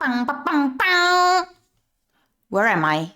Bang, bang, bang, bang. Where am I?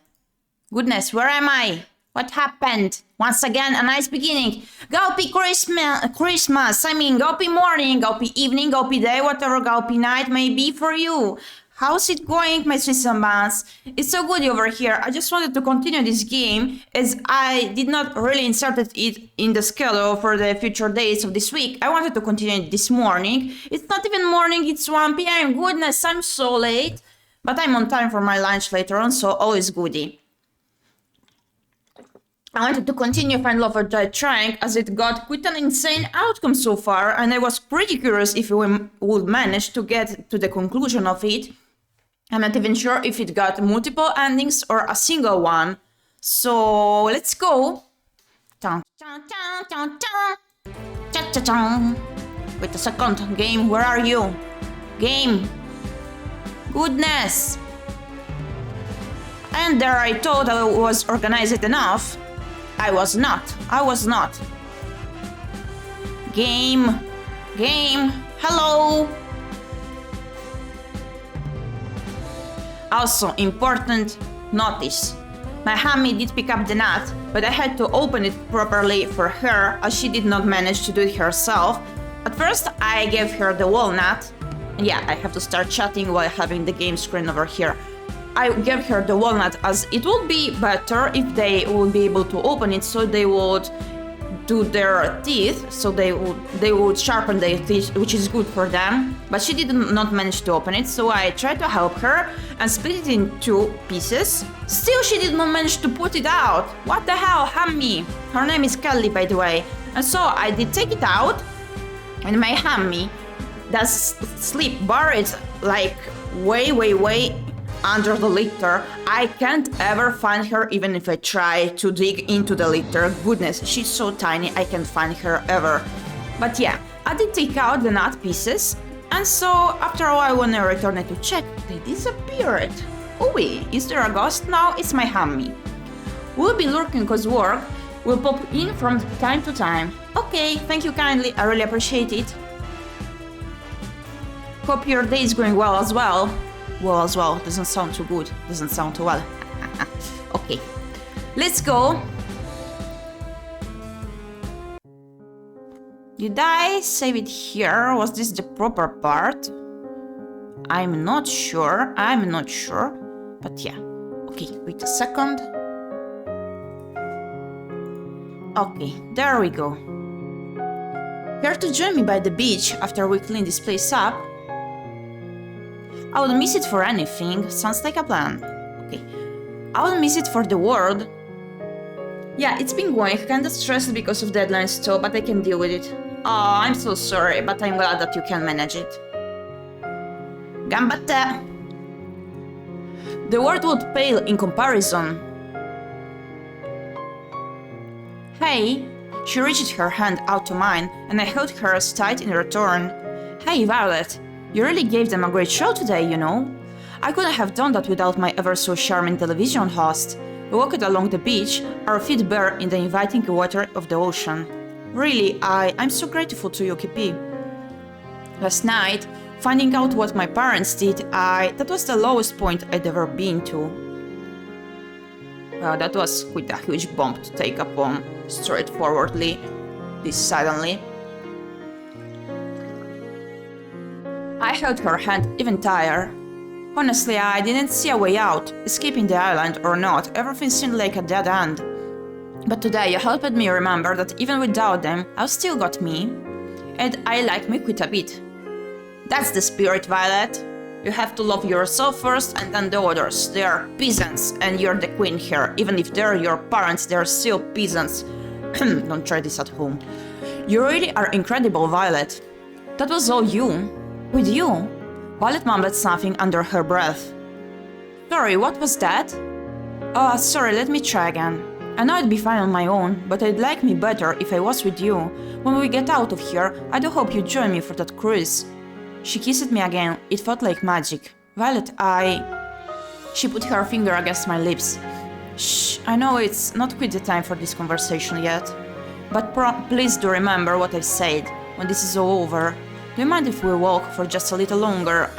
Goodness, where am I? What happened? Once again, a nice beginning. Gyepi Christmas, I mean Gyepi morning, Gyepi evening, Gyepi day, whatever Gyepi night may be for you. How's it going, my Swiss and buns? It's so good over here. I just wanted to continue this game as I did not really insert it in the schedule for the future days of this week. I wanted to continue it this morning. It's not even morning, it's 1 p.m. Goodness, I'm so late. But I'm on time for my lunch later on, so always goodie. I wanted to continue Find Love or Die trying as it got quite an insane outcome so far, and I was pretty curious if we would manage to get to the conclusion of it. I'm not even sure if it got multiple endings or a single one. So let's go. Wait a second. Game, where are you? Game. Goodness. And there I thought I was organized enough. I was not. Game. Hello. Also, important notice. My hammy did pick up the nut, but I had to open it properly for her as she did not manage to do it herself. At first, I gave her the walnut. Yeah, I have to start chatting while having the game screen over here. I gave her the walnut as it would be better if they would be able to open it, so they would do their teeth, so they would sharpen their teeth, which is good for them. But she did not manage to open it, so I tried to help her and split it in 2 pieces. Still, she did not manage to put it out. What the hell, Hammy? Her name is Kelly, by the way. And so I did take it out, and my Hammy does sleep buried like way under the litter. I can't ever find her even if I try to dig into the litter. Goodness, she's so tiny, I can't find her ever. But yeah, I did take out the nut pieces, and so after a while when I returned to check, they disappeared. Oh wait, is there a ghost? No, it's my Hammy. We'll be lurking cause work will pop in from time to time. Okay, thank you kindly, I really appreciate it. Hope your day is going well as well. Well, doesn't sound too good, doesn't sound too well. Okay, let's go. Did I save it here? Was this the proper part? I'm not sure, but yeah. Okay, wait a second. Okay, there we go. Here to join me by the beach after we clean this place up? I wouldn't miss it for anything. Sounds like a plan. Okay. I wouldn't miss it for the world. Yeah, it's been going. Kinda stressed because of deadlines too, but I can deal with it. Oh, I'm so sorry, but I'm glad that you can manage it. Gambatte! The world would pale in comparison. Hey! She reached her hand out to mine, and I held hers tight in return. Hey, Violet! You really gave them a great show today, you know? I couldn't have done that without my ever-so-charming television host. We walked along the beach, our feet bare in the inviting water of the ocean. Really, I'm so grateful to you, Gyepi. Last night, finding out what my parents did, that was the lowest point I'd ever been to. Well, that was quite a huge bump to take upon straightforwardly, this suddenly. I held her hand even tighter. Honestly, I didn't see a way out. Escaping the island or not, everything seemed like a dead end. But today you helped me remember that even without them, I've still got me. And I like me quite a bit. That's the spirit, Violet. You have to love yourself first and then the others. They are peasants and you're the queen here. Even if they're your parents, they're still peasants. Don't try this at home. You really are incredible, Violet. That was all you. With you? Violet mumbled something under her breath. Sorry, what was that? Oh, sorry, let me try again. I know I'd be fine on my own, but I'd like me better if I was with you. When we get out of here, I do hope you join me for that cruise. She kissed me again. It felt like magic. Violet, She put her finger against my lips. Shh, I know it's not quite the time for this conversation yet. But please do remember what I said when this is all over. Do you mind if we walk for just a little longer?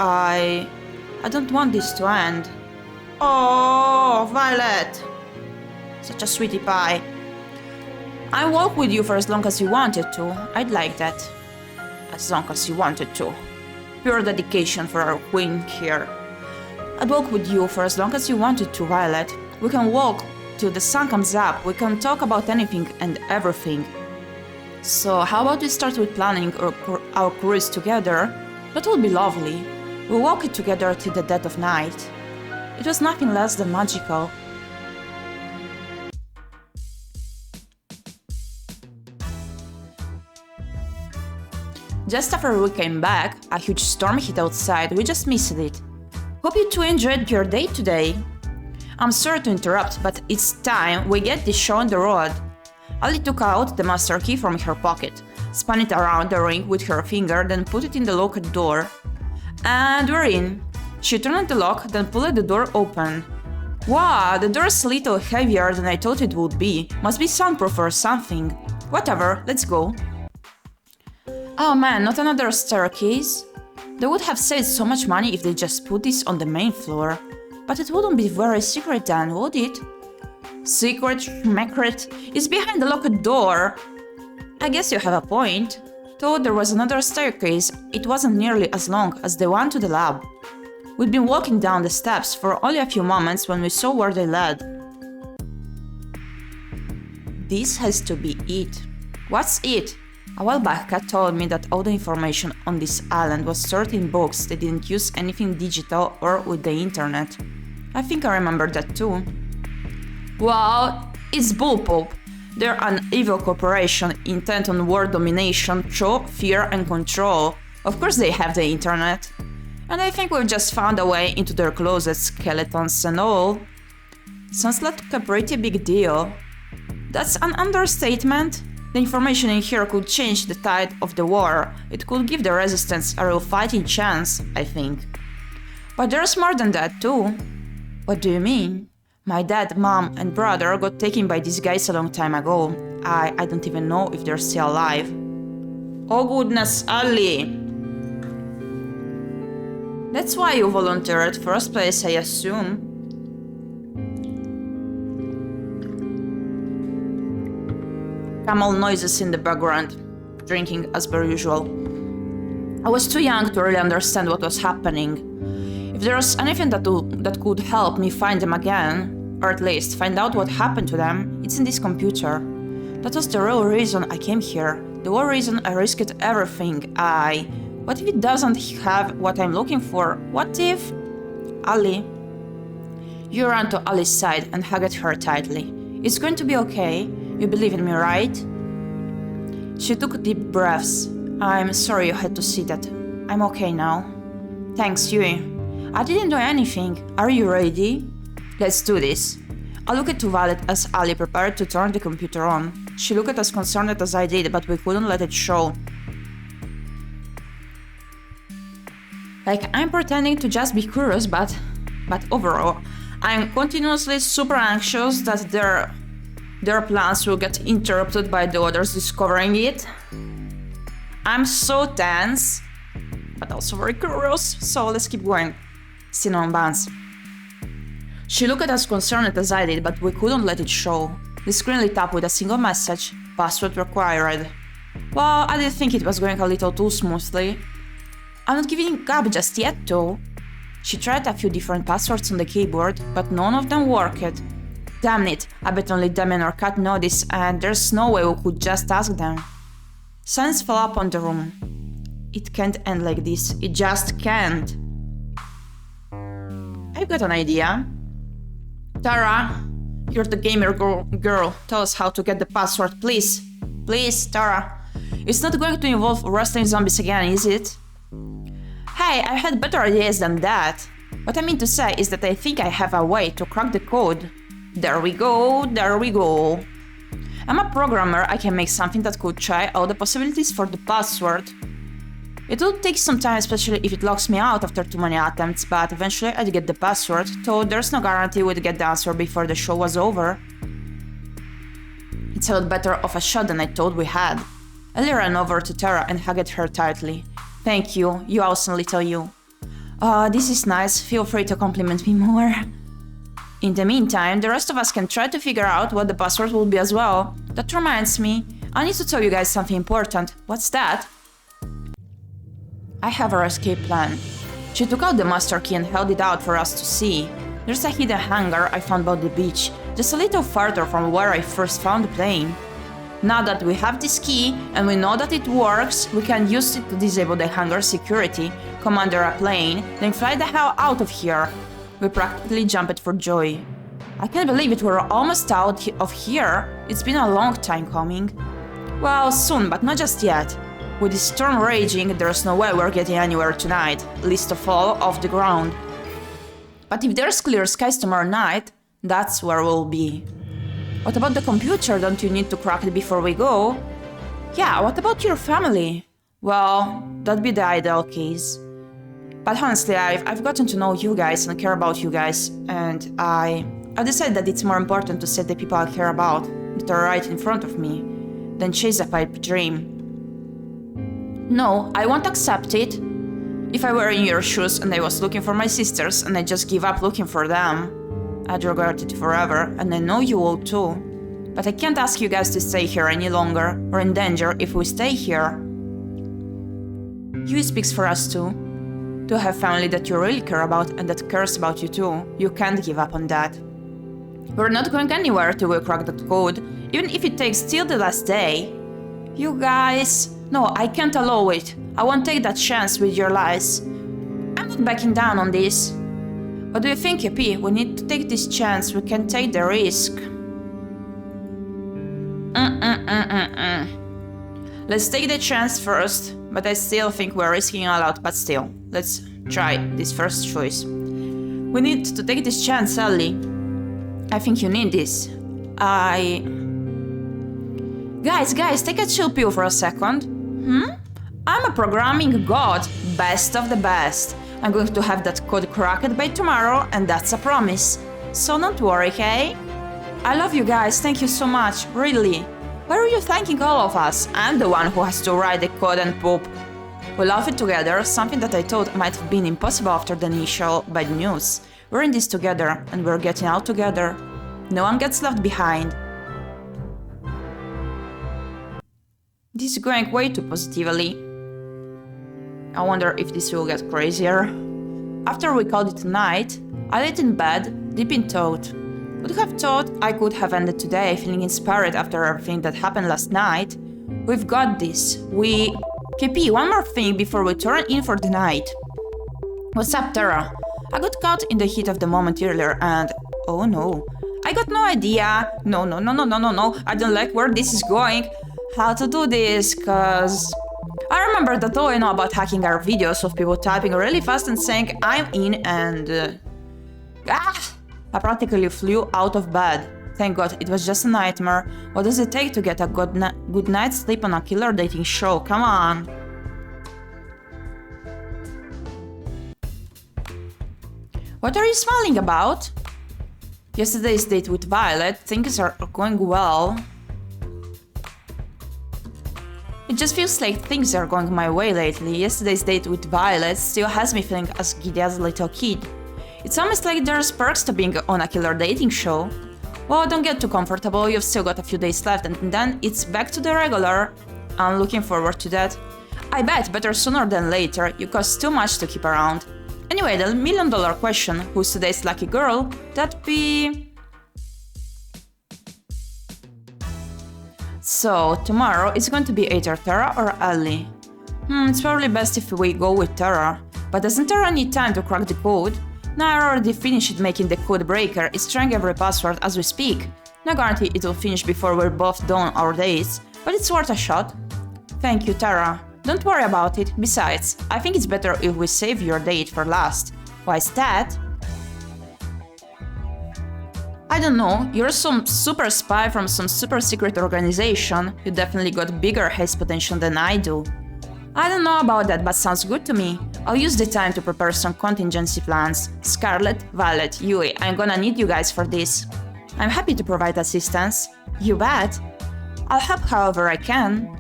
I don't want this to end. Oh, Violet! Such a sweetie pie. I'll walk with you for as long as you wanted to. I'd like that. As long as you wanted to. Pure dedication for our queen here. I'd walk with you for as long as you wanted to, Violet. We can walk till the sun comes up. We can talk about anything and everything. So how about we start with planning our cruise together? That would be lovely. We'll walk it together till the dead of night. It was nothing less than magical. Just after we came back, a huge storm hit outside. We just missed it. Hope you two enjoyed your day today. I'm sorry to interrupt, but it's time we get this show on the road. Ali took out the master key from her pocket, spun it around the ring with her finger, then put it in the locked door. And we're in. She turned the lock, then pulled the door open. Wow, the door's a little heavier than I thought it would be. Must be soundproof or something. Whatever, let's go. Oh man, not another staircase? They would have saved so much money if they just put this on the main floor. But it wouldn't be very secret then, would it? Secret, it's behind the locked door. I guess you have a point. Though there was another staircase, it wasn't nearly as long as the one to the lab. We'd been walking down the steps for only a few moments when we saw where they led. This has to be it. What's it? A while back, Kat told me that all the information on this island was stored in books. They didn't use anything digital or with the internet. I think I remember that too. Well, it's bullpoop. They're an evil corporation intent on world domination, fear and control. Of course they have the internet. And I think we've just found a way into their closets, skeletons and all. Sounds like a pretty big deal. That's an understatement. The information in here could change the tide of the war. It could give the resistance a real fighting chance, I think. But there's more than that too. What do you mean? My dad, mom and brother got taken by these guys a long time ago. I don't even know if they're still alive. Oh goodness, Ali! That's why you volunteered first place, I assume. Camel noises in the background, drinking as per usual. I was too young to really understand what was happening. If there was anything that could help me find them again, or at least find out what happened to them, it's in this computer. That was the real reason I came here, the whole reason I risked everything. What if it doesn't have what I'm looking for? What if... Ali. You ran to Ali's side and hugged her tightly. It's going to be okay. You believe in me, right? She took deep breaths. I'm sorry you had to see that. I'm okay now. Thanks, Yui. I didn't do anything. Are you ready? Let's do this. I looked to Violet as Ali prepared to turn the computer on. She looked as concerned as I did, but we couldn't let it show. Like I'm pretending to just be curious, but overall, I'm continuously super anxious that their plans will get interrupted by the others discovering it. I'm so tense, but also very curious, so let's keep going. Cinnamon buns. She looked as concerned as I did, but we couldn't let it show. The screen lit up with a single message, password required. Well, I did think it was going a little too smoothly. I'm not giving up just yet though. She tried a few different passwords on the keyboard, but none of them worked. Damn it, I bet only Damien or Kat know this, and there's no way we could just ask them. Silence fell upon the room. It can't end like this, it just can't. I've got an idea. Tara, you're the gamer girl. Tell us how to get the password, please. Please, Tara. It's not going to involve wrestling zombies again, is it? Hey, I've had better ideas than that. What I mean to say is that I think I have a way to crack the code. There we go, there we go. I'm a programmer, I can make something that could try all the possibilities for the password. It will take some time, especially if it locks me out after too many attempts, but eventually I'd get the password, though there's no guarantee we'd get the answer before the show was over. It's a lot better of a shot than I thought we had. Ellie ran over to Tara and hugged her tightly. Thank you, you awesome little you. This is nice. Feel free to compliment me more. In the meantime, the rest of us can try to figure out what the password will be as well. That reminds me, I need to tell you guys something important. What's that? I have our escape plan. She took out the master key and held it out for us to see. There's a hidden hangar I found by the beach, just a little farther from where I first found the plane. Now that we have this key and we know that it works, we can use it to disable the hangar security, commander a plane, then fly the hell out of here. We practically jumped for joy. I can't believe it, we're almost out of here. It's been a long time coming. Well, soon, but not just yet. With the storm raging, there's no way we're getting anywhere tonight, least of all off the ground. But if there's clear skies tomorrow night, that's where we'll be. What about the computer? Don't you need to crack it before we go? Yeah, what about your family? Well, that'd be the ideal case. But honestly, I've gotten to know you guys and care about you guys, and I decided that it's more important to save the people I care about, that are right in front of me, than chase a pipe dream. No, I won't accept it. If I were in your shoes and I was looking for my sisters and I just give up looking for them, I'd regret it forever, and I know you will too. But I can't ask you guys to stay here any longer. We're in danger if we stay here. You speaks for us too. To have family that you really care about and that cares about you too, you can't give up on that. We're not going anywhere till we crack that code, even if it takes till the last day. You guys... No, I can't allow it. I won't take that chance with your lies. I'm not backing down on this. What do you think, Gyepi? We need to take this chance. We can take the risk. Let's take the chance first, but I still think we're risking a lot, but still. Let's try this first choice. We need to take this chance, Ellie. I think you need this. Guys, take a chill pill for a second. I'm a programming god, best of the best. I'm going to have that code cracked by tomorrow, and that's a promise. So don't worry, okay? I love you guys, thank you so much, really. Why are you thanking all of us? I'm the one who has to write the code and poop. We love it together, something that I thought might have been impossible after the initial bad news. We're in this together, and we're getting out together. No one gets left behind. This is going way too positively. I wonder if this will get crazier. After we called it a night, I laid in bed, deep in thought. Would have thought I could have ended today feeling inspired after everything that happened last night. We've got this. Gyepi, one more thing before we turn in for the night. What's up, Tara? I got caught in the heat of the moment earlier and... Oh no. I got no idea. No. I don't like where this is going. How to do this, cause... I remember that all I know about hacking are videos of people typing really fast and saying I'm in and... I practically flew out of bed. Thank God, it was just a nightmare. What does it take to get a good night's sleep on a killer dating show? Come on. What are you smiling about? Yesterday's date with Violet, things are going well. It just feels like things are going my way lately. Yesterday's date with Violet still has me feeling as giddy as a little kid. It's almost like there's perks to being on a killer dating show. Well, don't get too comfortable, you've still got a few days left and then it's back to the regular. I'm looking forward to that. I bet better sooner than later, you cost too much to keep around. Anyway, the $1 million question, who's today's lucky girl, that'd be... So, tomorrow it's going to be either Tara or Ellie. It's probably best if we go with Tara. But doesn't Tara need time to crack the code? Now I already finished making the code breaker, it's trying every password as we speak. No guarantee it will finish before we're both done our days, but it's worth a shot. Thank you, Tara. Don't worry about it. Besides, I think it's better if we save your date for last. Why's that? I don't know, you're some super spy from some super secret organization. You definitely got bigger heist potential than I do. I don't know about that, but sounds good to me. I'll use the time to prepare some contingency plans. Scarlet, Violet, Yui, I'm gonna need you guys for this. I'm happy to provide assistance. You bet. I'll help however I can.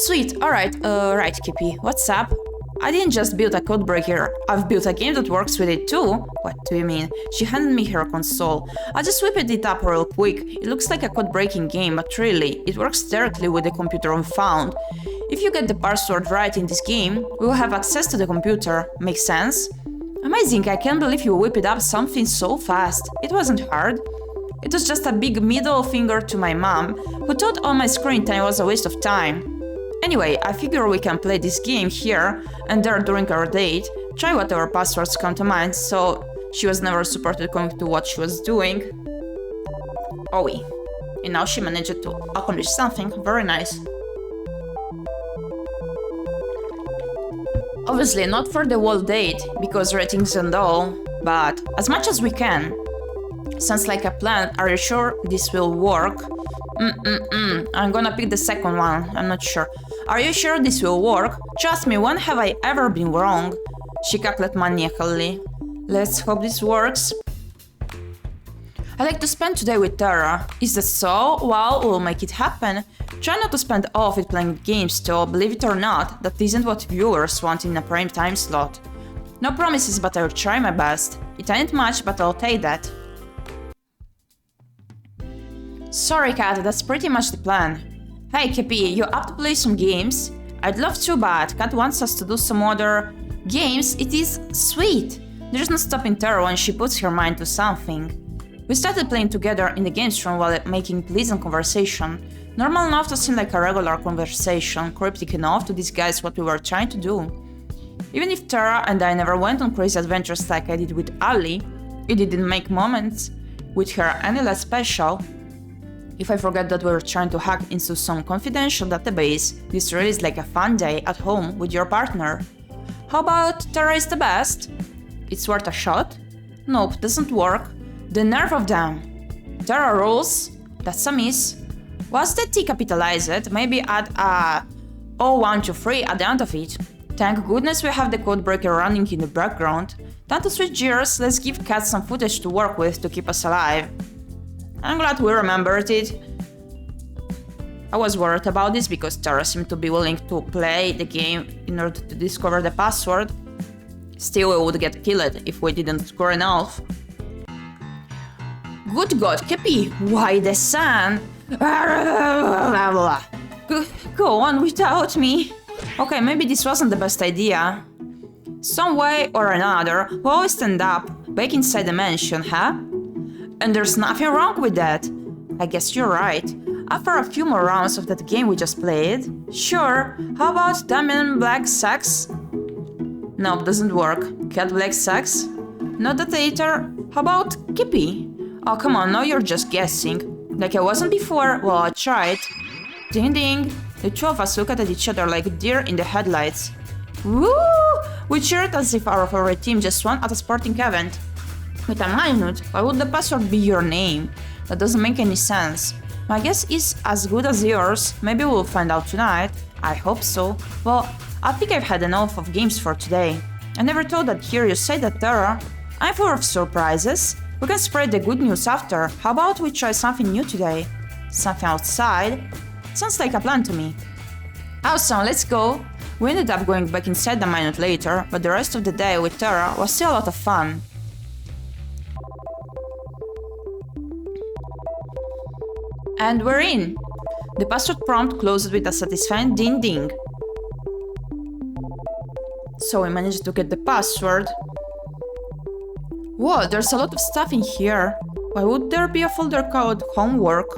Sweet, alright, right, Gyepi, what's up? I didn't just build a codebreaker, I've built a game that works with it too. What do you mean? She handed me her console. I just whipped it up real quick. It looks like a code-breaking game, but really, it works directly with the computer we found. If you get the password right in this game, we will have access to the computer. Make sense? Amazing, I can't believe you whipped up something so fast. It wasn't hard. It was just a big middle finger to my mom, who thought all my screen time was a waste of time. Anyway, I figure we can play this game here and there during our date, try whatever passwords come to mind, so she was never supported going to what she was doing. Oh, and now she managed to accomplish something very nice. Obviously not for the whole date, because ratings and all, but as much as we can. Sounds like a plan. Are you sure this will work? I'm gonna pick the second one, I'm not sure. Are you sure this will work? Trust me, when have I ever been wrong? She cackled maniacally. Let's hope this works. I like to spend today with Tara. Is that so? Well, we'll make it happen. Try not to spend all of it playing games though, believe it or not, that isn't what viewers want in a prime time slot. No promises, but I'll try my best. It ain't much, but I'll take that. Sorry, Kat, that's pretty much the plan. Hey, Gyepi, you up to play some games? I'd love to, but Kat wants us to do some other games. It is sweet. There's no stopping Tara when she puts her mind to something. We started playing together in the games room while making pleasant conversation. Normal enough to seem like a regular conversation, cryptic enough to disguise what we were trying to do. Even if Tara and I never went on crazy adventures like I did with Ali, it didn't make moments with her any less special. If I forget that we were trying to hack into some confidential database, this really is like a fun day at home with your partner. How about Tara is the best? It's worth a shot? Nope, doesn't work. The nerve of them. Tara rules? That's a miss. Was the T capitalized? Maybe add a 0123 at the end of it. Thank goodness we have the codebreaker running in the background. Time to switch gears, let's give Kat some footage to work with to keep us alive. I'm glad we remembered it. I was worried about this because Tara seemed to be willing to play the game in order to discover the password. Still, we would get killed if we didn't score enough. Good God, Gyepi, why the sun? Go on without me. Okay, maybe this wasn't the best idea. Some way or another, we always stand up, back inside the mansion, huh? And there's nothing wrong with that. I guess you're right. After a few more rounds of that game we just played, sure, how about Diamond Black Sax? Nope, doesn't work. Cat Black Sax? Not the theater. How about Gyepi? Oh, come on, now you're just guessing. Like I wasn't before, well, I tried. Ding ding. The two of us looked at each other like deer in the headlights. Woo! We cheered as if our favorite team just won at a sporting event. With a minute, why would the password be your name? That doesn't make any sense. My guess is as good as yours. Maybe we'll find out tonight. I hope so. Well, I think I've had enough of games for today. I never thought I'd hear you say that, Tara. I'm full of surprises. We can spread the good news after. How about we try something new today? Something outside? Sounds like a plan to me. Awesome, let's go. We ended up going back inside a minute later, but the rest of the day with Tara was still a lot of fun. And we're in! The password prompt closed with a satisfying ding ding. So we managed to get the password. Whoa, there's a lot of stuff in here. Why would there be a folder called homework?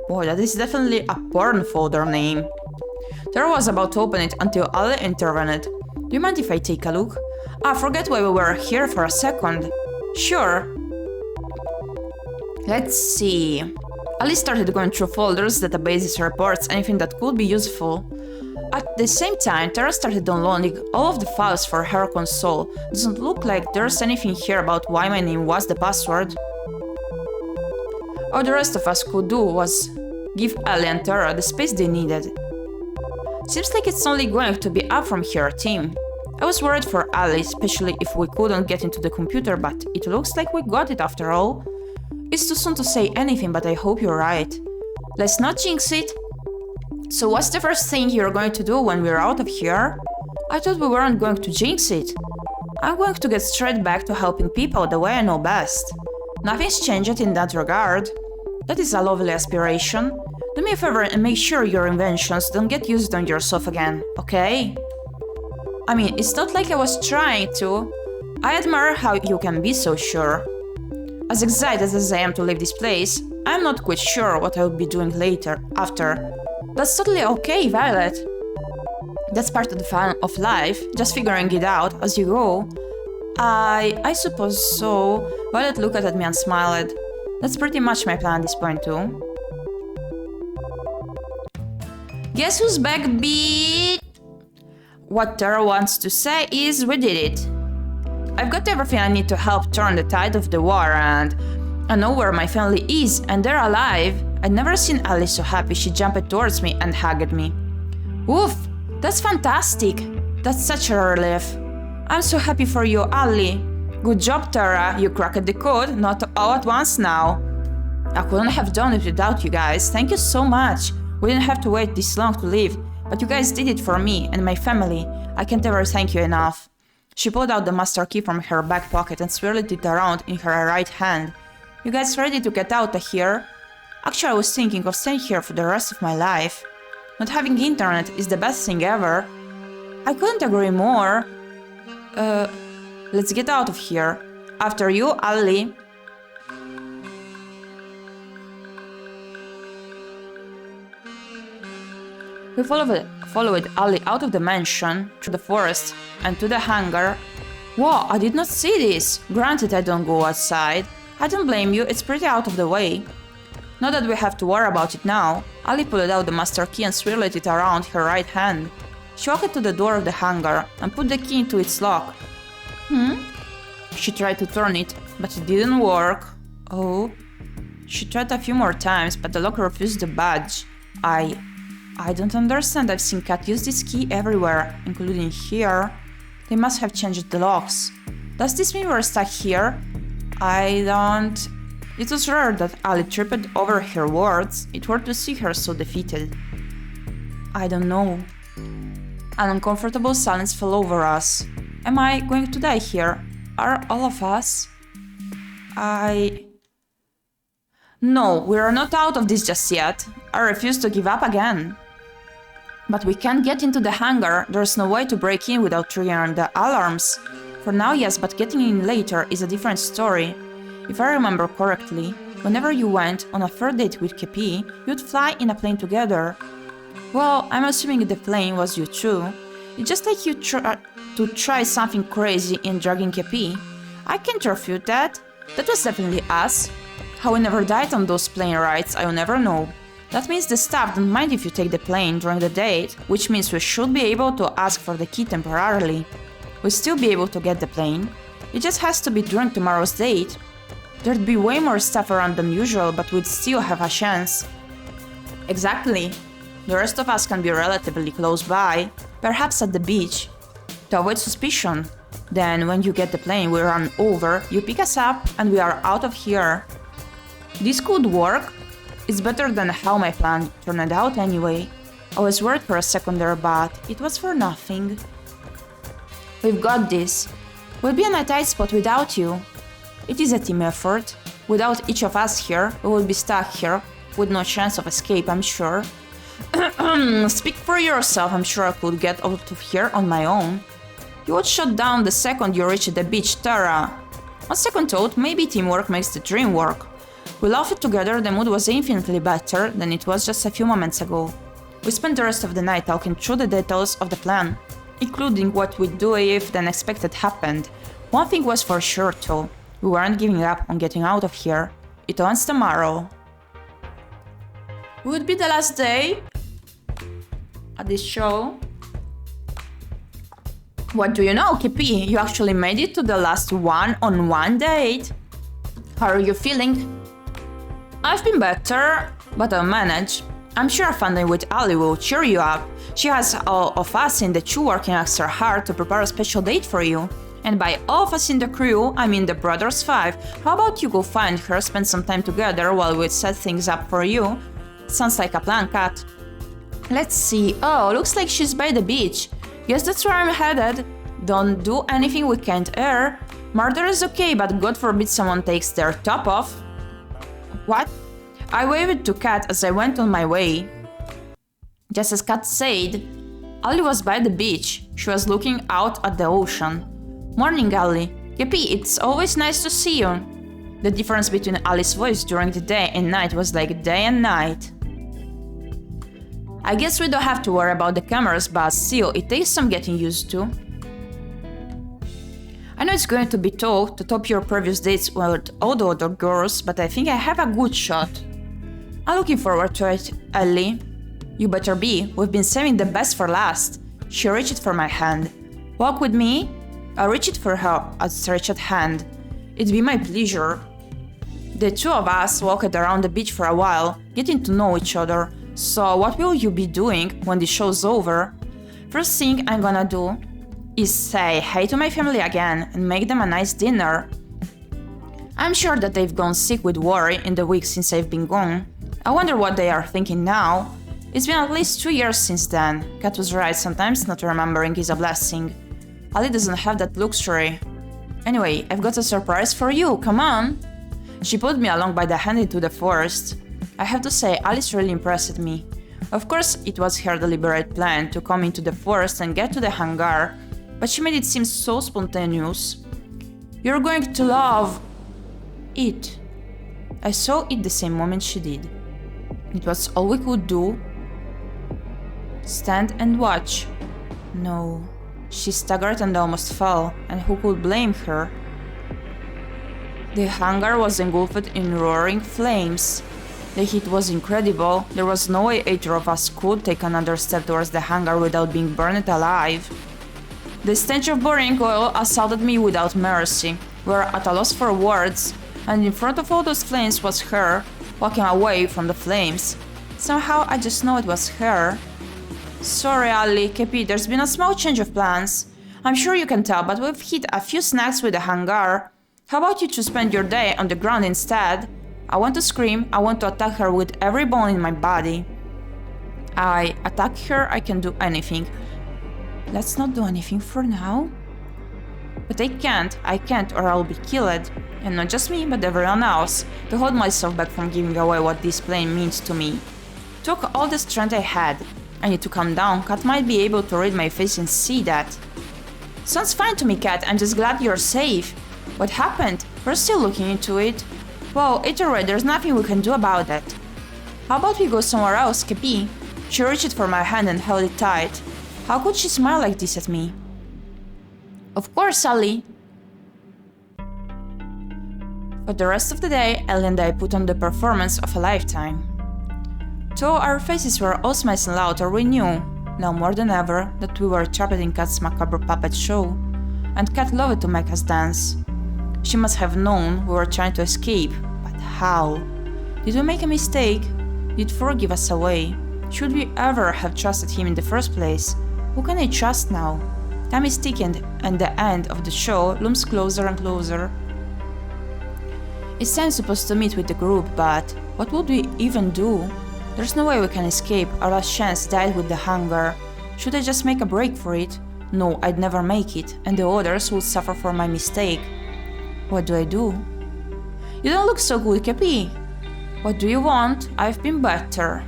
Boy, that is definitely a porn folder name. Tara was about to open it until Ali intervened. Do you mind if I take a look? I forget why we were here for a second. Sure. Let's see. Ali started going through folders, databases, reports, anything that could be useful. At the same time, Tara started downloading all of the files for her console. Doesn't look like there's anything here about why my name was the password. All the rest of us could do was give Ali and Tara the space they needed. Seems like it's only going to be up from here, team. I was worried for Ali, especially if we couldn't get into the computer, but it looks like we got it after all. It's too soon to say anything, but I hope you're right. Let's not jinx it. So what's the first thing you're going to do when we're out of here? I thought we weren't going to jinx it. I'm going to get straight back to helping people the way I know best. Nothing's changed in that regard. That is a lovely aspiration. Do me a favor and make sure your inventions don't get used on yourself again, okay? I mean, it's not like I was trying to. I admire how you can be so sure. As excited as I am to leave this place, I'm not quite sure what I will be doing later, after. That's totally okay, Violet. That's part of the fun of life, just figuring it out as you go. I suppose so. Violet looked at me and smiled. That's pretty much my plan at this point too. Guess who's back, bitch? What Tara wants to say is we did it. I've got everything I need to help turn the tide of the war, and I know where my family is and they're alive. I'd never seen Ali so happy. She jumped towards me and hugged me. Oof, that's fantastic. That's such a relief. I'm so happy for you, Ali. Good job, Tara. You cracked the code, not all at once now. I couldn't have done it without you guys. Thank you so much. We didn't have to wait this long to leave, but you guys did it for me and my family. I can't ever thank you enough. She pulled out the master key from her back pocket and swirled it around in her right hand. You guys ready to get out of here? Actually, I was thinking of staying here for the rest of my life. Not having internet is the best thing ever. I couldn't agree more. Let's get out of here. After you, Ali. We followed Ali out of the mansion, through the forest, and to the hangar. Whoa, I did not see this! Granted, I don't go outside. I don't blame you, it's pretty out of the way. Not that we have to worry about it now. Ali pulled out the master key and swirled it around her right hand. She walked to the door of the hangar and put the key into its lock. She tried to turn it, but it didn't work. Oh. She tried a few more times, but the lock refused to budge. I don't understand. I've seen Kat use this key everywhere, including here. They must have changed the locks. Does this mean we're stuck here? I don't... It was rare that Ali tripped over her words. It hurt to see her so defeated. I don't know. An uncomfortable silence fell over us. Am I going to die here? Are all of us? No, we are not out of this just yet. I refuse to give up again. But we can't get into the hangar. There's no way to break in without triggering the alarms. For now, yes, but getting in later is a different story. If I remember correctly, whenever you went on a third date with Gyepi, you'd fly in a plane together. Well, I'm assuming the plane was you too. It's just like you to try something crazy in dragging Gyepi. I can't refute that. That was definitely us. How we never died on those plane rides, I'll never know. That means the staff don't mind if you take the plane during the date, which means we should be able to ask for the key temporarily. We'll still be able to get the plane. It just has to be during tomorrow's date. There'd be way more stuff around than usual, but we'd still have a chance. Exactly. The rest of us can be relatively close by, perhaps at the beach. To avoid suspicion. Then, when you get the plane, we run over, you pick us up, and we are out of here. This could work. It's better than how my plan turned out anyway. I was worried for a second there, but it was for nothing. We've got this. We'll be in a tight spot without you. It is a team effort. Without each of us here, we will be stuck here, with no chance of escape, I'm sure. Speak for yourself, I'm sure I could get out of here on my own. You would shut down the second you reach the beach, Tara. On second thought, maybe teamwork makes the dream work. We laughed together, the mood was infinitely better than it was just a few moments ago. We spent the rest of the night talking through the details of the plan, including what we'd do if the unexpected happened. One thing was for sure though, we weren't giving up on getting out of here. It ends tomorrow. Would be the last day at this show. What do you know, Gyepi? You actually made it to the last one-on-one date. How are you feeling? I've been better, but I'll manage. I'm sure Fandom with Ali will cheer you up. She has all of us in the crew working extra hard to prepare a special date for you. And by all of us in the crew, I mean the Brothers 5. How about you go find her, spend some time together while we set things up for you? Sounds like a plan, Kat. Let's see. Oh, looks like she's by the beach. Guess that's where I'm headed. Don't do anything we can't air. Murder is okay, but God forbid someone takes their top off. What? I waved to Kat as I went on my way. Just as Kat said, Ali was by the beach. She was looking out at the ocean. Morning, Ali. Gyepi, it's always nice to see you. The difference between Ali's voice during the day and night was like day and night. I guess we don't have to worry about the cameras, but still, it takes some getting used to. I know it's going to be tough to top your previous dates with all the other girls, but I think I have a good shot. I'm looking forward to it, Ali. You better be, we've been saving the best for last. She reached for my hand. Walk with me? I reached for her outstretched hand. It'd be my pleasure. The two of us walked around the beach for a while, getting to know each other. So what will you be doing when the show's over? First thing I'm gonna do is say hey to my family again and make them a nice dinner. I'm sure that they've gone sick with worry in the week since I've been gone. I wonder what they are thinking now. It's been at least 2 years since then. Kat was right, sometimes not remembering is a blessing. Ali doesn't have that luxury. Anyway, I've got a surprise for you, come on! She pulled me along by the hand into the forest. I have to say, Alice really impressed me. Of course, it was her deliberate plan to come into the forest and get to the hangar, but she made it seem so spontaneous. You're going to love it. I saw it the same moment she did. It was all we could do. Stand and watch. No. She staggered and almost fell, and who could blame her? The hangar was engulfed in roaring flames. The heat was incredible. There was no way either of us could take another step towards the hangar without being burned alive. The stench of burning oil assaulted me without mercy. We were at a loss for words, and in front of all those flames was her, walking away from the flames. Somehow I just know it was her. Sorry, Ali, Gyepi, there's been a small change of plans. I'm sure you can tell, but we've hit a few snacks with the hangar. How about you to spend your day on the ground instead? I want to scream, I want to attack her with every bone in my body. I attack her, I can do anything. Let's not do anything for now. But I can't or I'll be killed. And not just me, but everyone else. To hold myself back from giving away what this plane means to me. Took all the strength I had. I need to calm down, Kat might be able to read my face and see that. Sounds fine to me, Kat, I'm just glad you're safe. What happened? We're still looking into it. Well, it's alright, there's nothing we can do about that. How about we go somewhere else, Gyepi? She reached for my hand and held it tight. How could she smile like this at me? Of course, Ali. For the rest of the day, Ellie and I put on the performance of a lifetime. Though our faces were all smiles and laughter, we knew, now more than ever, that we were trapped in Kat's macabre puppet show, and Kat loved to make us dance. She must have known we were trying to escape, but how? Did we make a mistake? Did Thor give us away? Should we ever have trusted him in the first place? Who can I trust now? Time is ticking, and the end of the show looms closer and closer. It's time supposed to meet with the group, but what would we even do? There's no way we can escape, our last chance died with the hangar. Should I just make a break for it? No, I'd never make it, and the others would suffer for my mistake. What do I do? You don't look so good, Gyepi. What do you want? I've been better.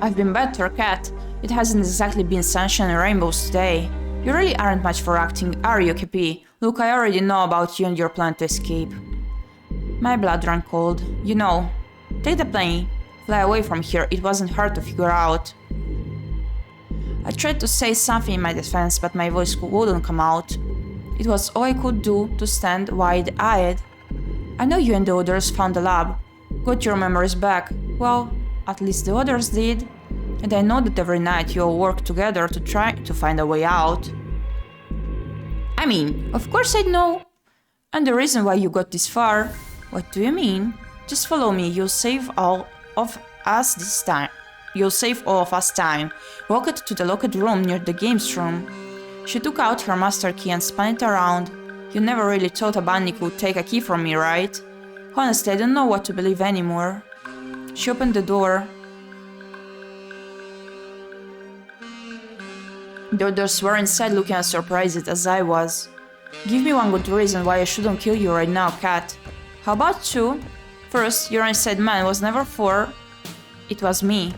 I've been better, Kat. It hasn't exactly been sunshine and rainbows today. You really aren't much for acting, are you, Gyepi? Look, I already know about you and your plan to escape. My blood ran cold. You know. Take the plane. Fly away from here, it wasn't hard to figure out. I tried to say something in my defense, but my voice wouldn't come out. It was all I could do to stand wide-eyed. I know you and the others found the lab. Got your memories back. Well, at least the others did. And I know that every night you all work together to try to find a way out. I mean, of course I know. And the reason why you got this far. What do you mean? Just follow me, you'll save all of us this time. You'll save all of us time. Walk it to the locked room near the games room. She took out her master key and spun it around. You never really thought a bunny could take a key from me, right? Honestly, I don't know what to believe anymore. She opened the door. The others were inside looking as surprised as I was. Give me one good reason why I shouldn't kill you right now, cat. How about two? First, your inside man was never for... It was me.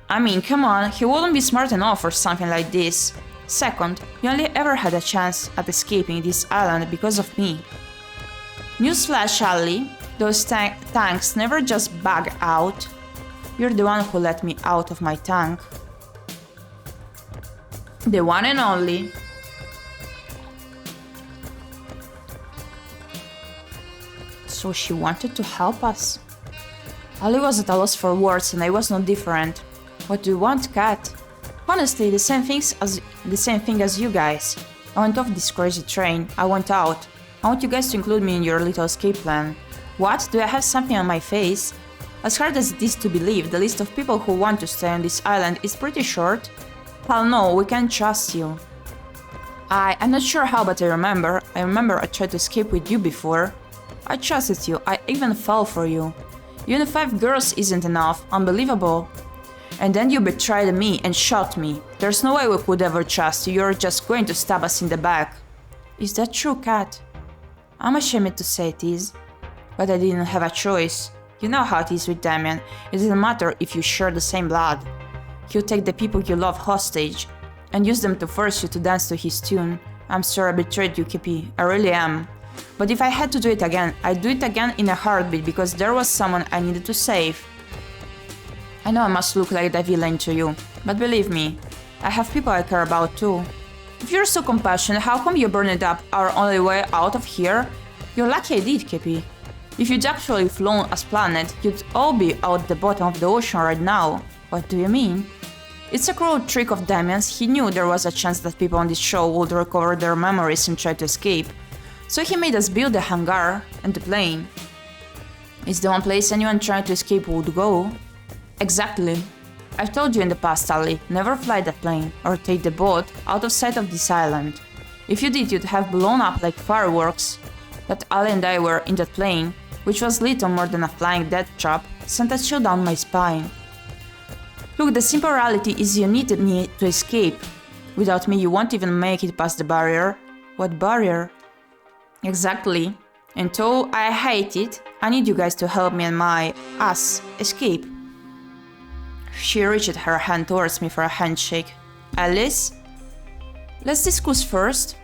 I mean, come on, he wouldn't be smart enough for something like this. Second, you only ever had a chance at escaping this island because of me. Newsflash, Ali, those tanks never just bug out. You're the one who let me out of my tank. The one and only. So she wanted to help us. Ali was at a loss for words and I was no different. What do you want, cat? Honestly, the same thing as you guys. I went off this crazy train. I went out. I want you guys to include me in your little escape plan. What? Do I have something on my face? As hard as it is to believe, the list of people who want to stay on this island is pretty short. Hell no, we can't trust you. I'm not sure how, but I remember I tried to escape with you before. I trusted you, I even fell for you. Even 5 girls isn't enough, unbelievable. And then you betrayed me and shot me. There's no way we could ever trust you, you're just going to stab us in the back. Is that true, cat? I'm ashamed to say it is, but I didn't have a choice. You know how it is with Damien, it doesn't matter if you share the same blood. He'll take the people you love hostage, and use them to force you to dance to his tune. I'm sorry I betrayed you, Gyepi, I really am. But if I had to do it again, I'd do it again in a heartbeat because there was someone I needed to save. I know I must look like the villain to you, but believe me, I have people I care about too. If you're so compassionate, how come you burned up our only way out of here? You're lucky I did, Gyepi. If you'd actually flown as planned, you'd all be out the bottom of the ocean right now. What do you mean? It's a cruel trick of Damien's. He knew there was a chance that people on this show would recover their memories and try to escape. So he made us build the hangar and the plane. It's the one place anyone trying to escape would go. Exactly. I've told you in the past, Ali, never fly that plane or take the boat out of sight of this island. If you did, you'd have blown up like fireworks. But Ali and I were in that plane, which was little more than a flying death trap, sent a chill down my spine. Look, the simple reality is you needed me to escape. Without me, you won't even make it past the barrier. What barrier? Exactly. And though I hate it, I need you guys to help me and us escape. She reached her hand towards me for a handshake. Alice? Let's discuss first.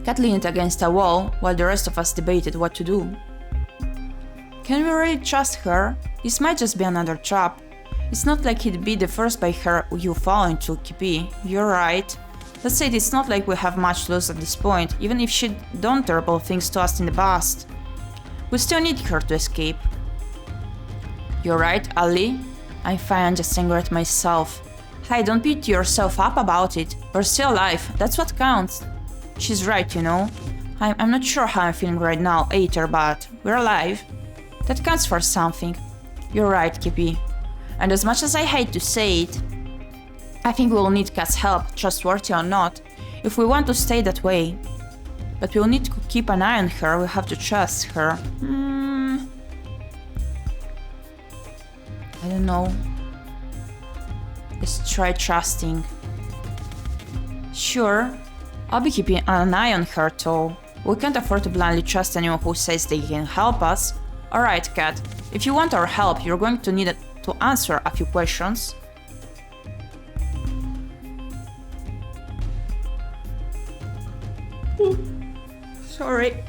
Kat leaned against a wall while the rest of us debated what to do. Can we really trust her? This might just be another trap. It's not like he'd be the first by her you fall into, Gyepi. You're right. Let's say it's not like we have much to lose at this point, even if she'd done terrible things to us in the past. We still need her to escape. You're right, Ali. I'm fine, I'm just angry at myself. Hey, don't beat yourself up about it. We're still alive, that's what counts. She's right, you know. I'm not sure how I'm feeling right now, either, but we're alive. That counts for something. You're right, Gyepi. And as much as I hate to say it, I think we'll need Kat's help, trustworthy or not, if we want to stay that way. But we'll need to keep an eye on her, we have to trust her. I don't know. Let's try trusting. Sure, I'll be keeping an eye on her too. We can't afford to blindly trust anyone who says they can help us. Alright, Kat, if you want our help, you're going to need to answer a few questions. Sorry.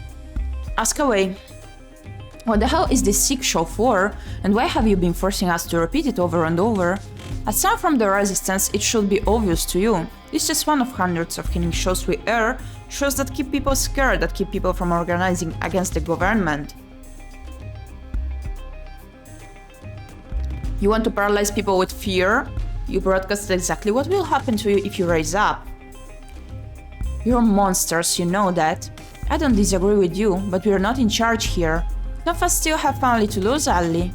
Ask away. What the hell is this sick show for? And why have you been forcing us to repeat it over and over? As someone from the Resistance, it should be obvious to you. It's just one of hundreds of killing shows we air, shows that keep people scared, that keep people from organizing against the government. You want to paralyze people with fear? You broadcast exactly what will happen to you if you raise up. You're monsters, you know that. I don't disagree with you, but we're not in charge here. None of us still have family to lose, Ali.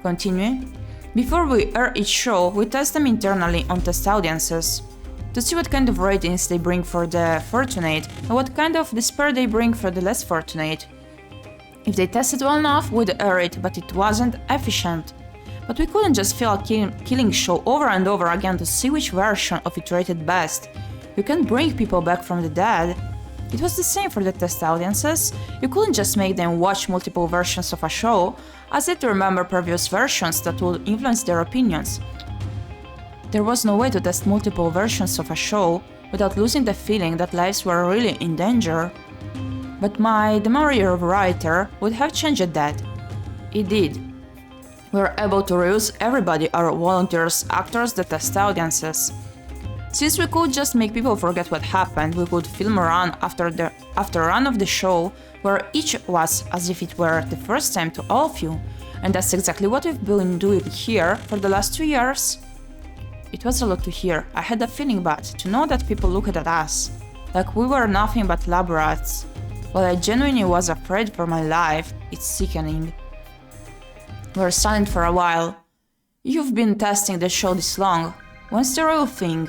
Continue. Before we air each show, we test them internally on test audiences to see what kind of ratings they bring for the fortunate and what kind of despair they bring for the less fortunate. If they tested well enough, we'd air it, but it wasn't efficient. But we couldn't just film a killing show over and over again to see which version of it rated best. You can't bring people back from the dead. It was the same for the test audiences. You couldn't just make them watch multiple versions of a show, as they remember previous versions that would influence their opinions. There was no way to test multiple versions of a show without losing the feeling that lives were really in danger. But the memory of writer would have changed that. It did. We were able to reuse everybody, our volunteers, actors, the test audiences. Since we could just make people forget what happened, we could film a run after run of the show where each was as if it were the first time to all of you. And that's exactly what we've been doing here for the last 2 years. It was a lot to hear. I had a feeling bad to know that people looked at us like we were nothing but lab rats. While I genuinely was afraid for my life, it's sickening. We were silent for a while. You've been testing the show this long. When's the real thing?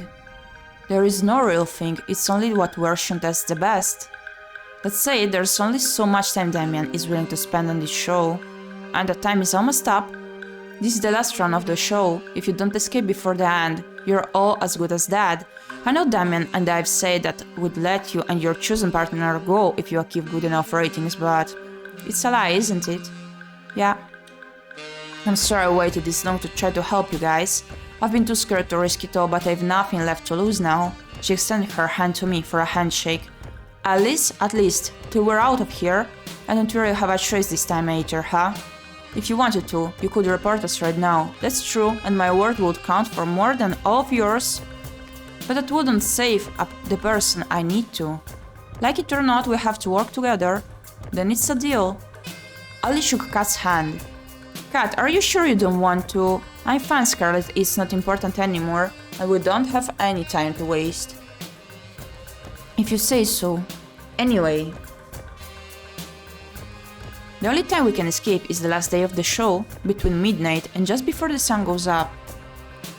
There is no real thing, it's only what version tests the best. Let's say there's only so much time Damien is willing to spend on this show, and the time is almost up. This is the last run of the show. If you don't escape before the end, you're all as good as dead. I know Damien and I've said that we'd let you and your chosen partner go if you achieve good enough ratings, but it's a lie, isn't it? Yeah. I'm sorry I waited this long to try to help you guys. I've been too scared to risk it all, but I've nothing left to lose now. She extended her hand to me for a handshake. At least, till we're out of here. I don't really have a choice this time, Aether, huh? If you wanted to, you could report us right now. That's true, and my word would count for more than all of yours. But that wouldn't save the person I need to. Like it or not, we have to work together. Then it's a deal. Ali shook Kat's hand. Kat, are you sure you don't want to? I'm fine, Scarlet, it's not important anymore, and we don't have any time to waste. If you say so. Anyway. The only time we can escape is the last day of the show, between midnight and just before the sun goes up.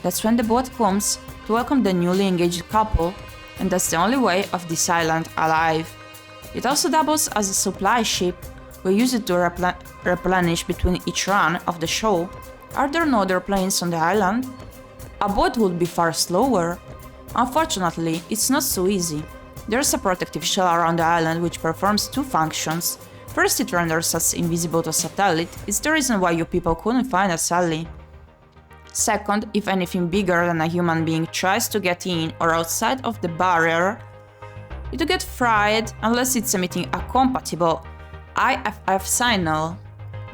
That's when the boat comes to welcome the newly engaged couple, and that's the only way of this island alive. It also doubles as a supply ship. We use it to replenish between each run of the show. Are there no other planes on the island? A boat would be far slower. Unfortunately, it's not so easy. There's a protective shell around the island which performs two functions. First, it renders us invisible to satellite. It's the reason why you people couldn't find us, Sally. Second, if anything bigger than a human being tries to get in or outside of the barrier, it'll get fried unless it's emitting a compatible IFF signal.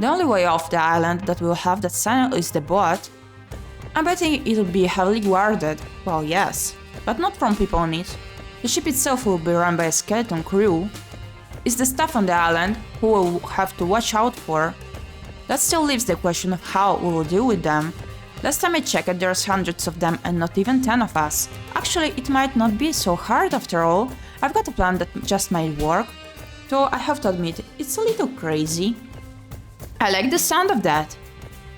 The only way off the island that will have that signal is the boat. I'm betting it'll be heavily guarded. Well, yes, but not from people on it. The ship itself will be run by a skeleton crew. It's the staff on the island who will have to watch out for. That still leaves the question of how we will deal with them. Last time I checked, there's hundreds of them and not even 10 of us. Actually, it might not be so hard after all. I've got a plan that just might work. Though I have to admit, it's a little crazy. I like the sound of that.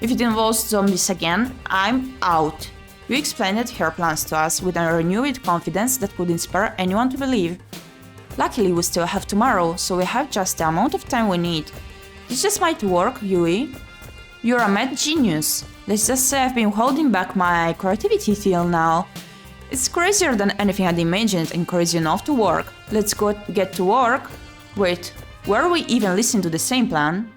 If it involves zombies again, I'm out. You explained her plans to us with a renewed confidence that could inspire anyone to believe. Luckily, we still have tomorrow, so we have just the amount of time we need. This just might work, Yui. You're a mad genius. Let's just say I've been holding back my creativity till now. It's crazier than anything I'd imagined and crazy enough to work. Let's go get to work. Wait, were we even listening to the same plan?